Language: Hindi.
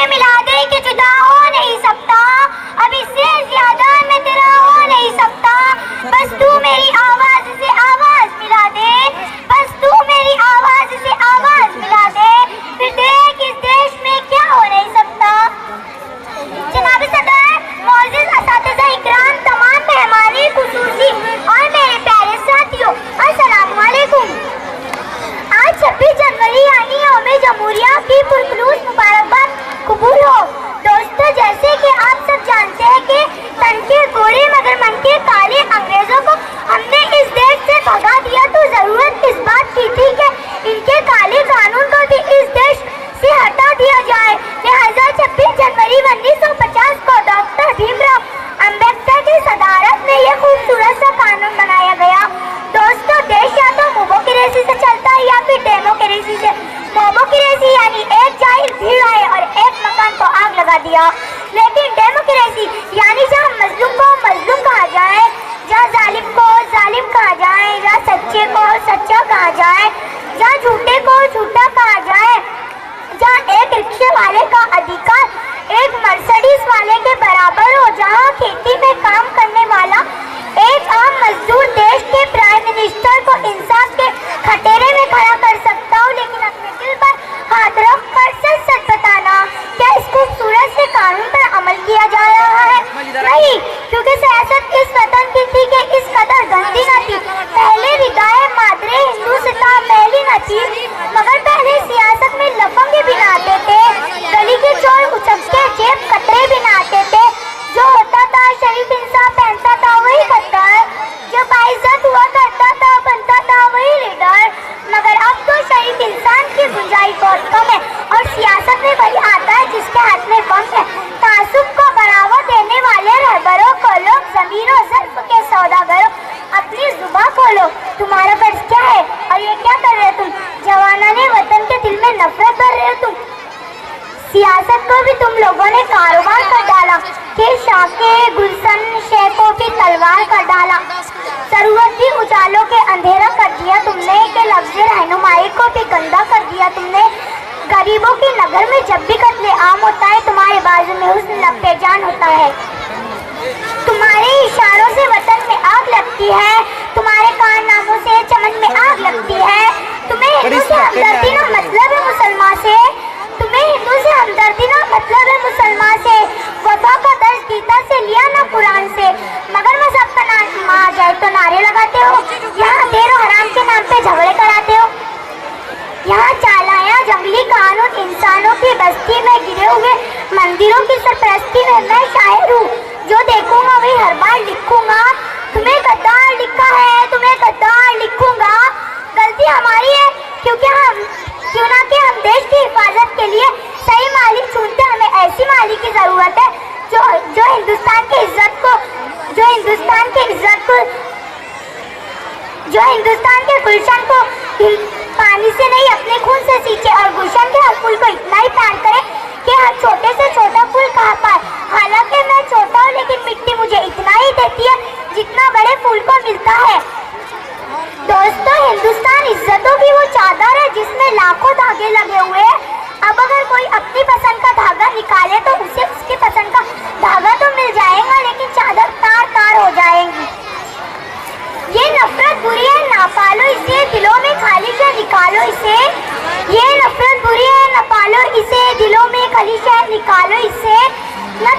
मिला दे कि जुदा हो नहीं सकता, अब इससे ज्यादा मैं तेरा हो नहीं सकता। बस तू मेरी आवाज से आवाज मिला दे, बस तू मेरी आवाज से आवाज मिला दे, फिर देख इस देश में क्या हो नहीं सकता। जनाब सदर, मौजूद असातिज़ा इकराम, तमाम मेहमानी खुसूसी और मेरे प्यारे साथियों, अस्सलाम वालेकुम। आज 26 जनवरी यानी यौम-ए जमहूरिया की पुरखुलूस मुबारकबाद कबूल हो। दोस्तों, जैसे कि आप सब जानते हैं कि तन के गोरे मगर मन के काले अंग्रेजों को हमने इस देश से भगा दिया, तो जरूरत इस बात की थी कि इनके काले कानून को भी इस देश से हटा दिया जाए। लिहाजा 26 जनवरी 1950 को डॉक्टर भीमराव अम्बेडकर की सदारत में यह खूबसूरत सा कानून बनाया गया। दोस्तों, देश या तो मोबोक्रेसी से चलता है या फिर डेमोक्रेसी से। मोबोक्रेसी यानी एक जाहिल भीड़ आए और एक मकान को आग लगा दिया, लेकिन डेमोक्रेसी यानी जहाँ मजलूम को मजलूम कहा जाए, जहाँ जालिम को जालिम कहा जाए, जहाँ सच्चे को सच्चा कहा जाए, जहाँ झूठे को झूठा कहा जाए, जहाँ एक रिक्शे वाले का अधिकार एक मर्सिडीज वाले के बराबर हो, जहाँ खेती में काम करने वाला एक आम मजदूर देश के प्राइम मिनिस्टर को इंसाफ के खटेरे में खड़ा कर सकता हूँ, लेकिन अपने दिल पर हाथ रख कर सच सच बताना, क्या इस खूबसूरत से कानून पर अमल किया जा रहा है? नहीं, क्योंकि सियासत इस वतन की थी कि इस कदर गंदी न थी। पहले विदाए मादरे हिंदुस्ता मैली न थी, मगर पहले सियासत में लफंगे भी न आते थे, गली के चोर उचक के जेब कतरे भी न आते थे। जो होता था शरीफ इंसान पहनता था वही कत्तर, जो बाइज्जत हुआ करता था बनता था वही लीडर। मगर अब तो शरीफ इंसान की गुंजाइश बहुत कम है और सियासत में वही आता है जिसके हाथ में बम है। तासुब को बढ़ावा देने वाले रहबरों को लोग जमीरों ज़ल्फ के सौदागरों, अपनी जुबान खोलो, तुम्हारा कर्ज क्या है और ये क्या कर रहे हो तुम? जवानाने वतन के दिल में नफरत भर रहे हो तुम। सियासत को भी तुम लोगों ने कारोबार कर डाला कि शाखे गुलशन शेख को भी तलवार कर डाला। जरूरत भी उजालों के अंधेरा कर दिया तुमने, कि लफ्ज़ रहनुमाई को भी गंदा कर दिया तुमने। गरीबों की नगर में जब भी कत्ले आम होता है, तुम्हारे बाजू में हुस्न लपटे जान होता है। तुम्हारे इशारों से वतन में आग लगती है, तुम्हारे कारनामों से चमन में आग लगती है। तुम्हें हिंदू से हमदर्दी ना मतलब है मुसलमान से, तुम्हें हिंदू से हमदर्दी ना मतलब है मुसलमान से। वफा का दर्ज गीता से लिया ना कुरान से, मगर मजहब का नाम आ जाए तो नारे लगाते हो। यहाँ देर हराम के नाम पे झगड़े कराते हो। यहाँ चालाया जंगली कानून इंसानों की बस्ती में गिरे हुए मंदिरों की सरपरस्ती में मैं शायर हूँ, जो देखूंगा वही हर बार लिखूंगा। तुम्हें गद्दार लिखा है, तुम्हें गद्दार लिखूंगा। गलती हमारी है क्योंकि क्यों ना कि हम देश की हिफाजत के लिए सही मालिक चुनते। हमें ऐसी मालिक की जरूरत है जो हिंदुस्तान की इज्जत को, जो हिंदुस्तान के गुलशन को पानी से नहीं अपने खून से सींचे और गुलशन के हर फूल को इतना ही प्यार करे कि हर छोटे से छोटा फूल कहा पाए। हालांकि मैं छोटा हूँ, लेकिन मिट्टी मुझे इतना ही देती है जितना बड़े फूल को मिलता है। दोस्तों, हिंदुस्तान इज्जतों की वो चादर है जिसमें लाखों धागे लगे हुए हैं। अब अगर कोई अपनी पसंद का धागा निकाले तो उसे उसकी पसंद का धागा तो मिल जाएगा, लेकिन चादर तार तार हो जाएगी। ये नफरत बुरी है, ना पालो इसे, दिलों में खालिश है, निकालो इसे। ये नफरत बुरी है, ना पालो इसे, दिलों में खालिश है, निकालो इसे। न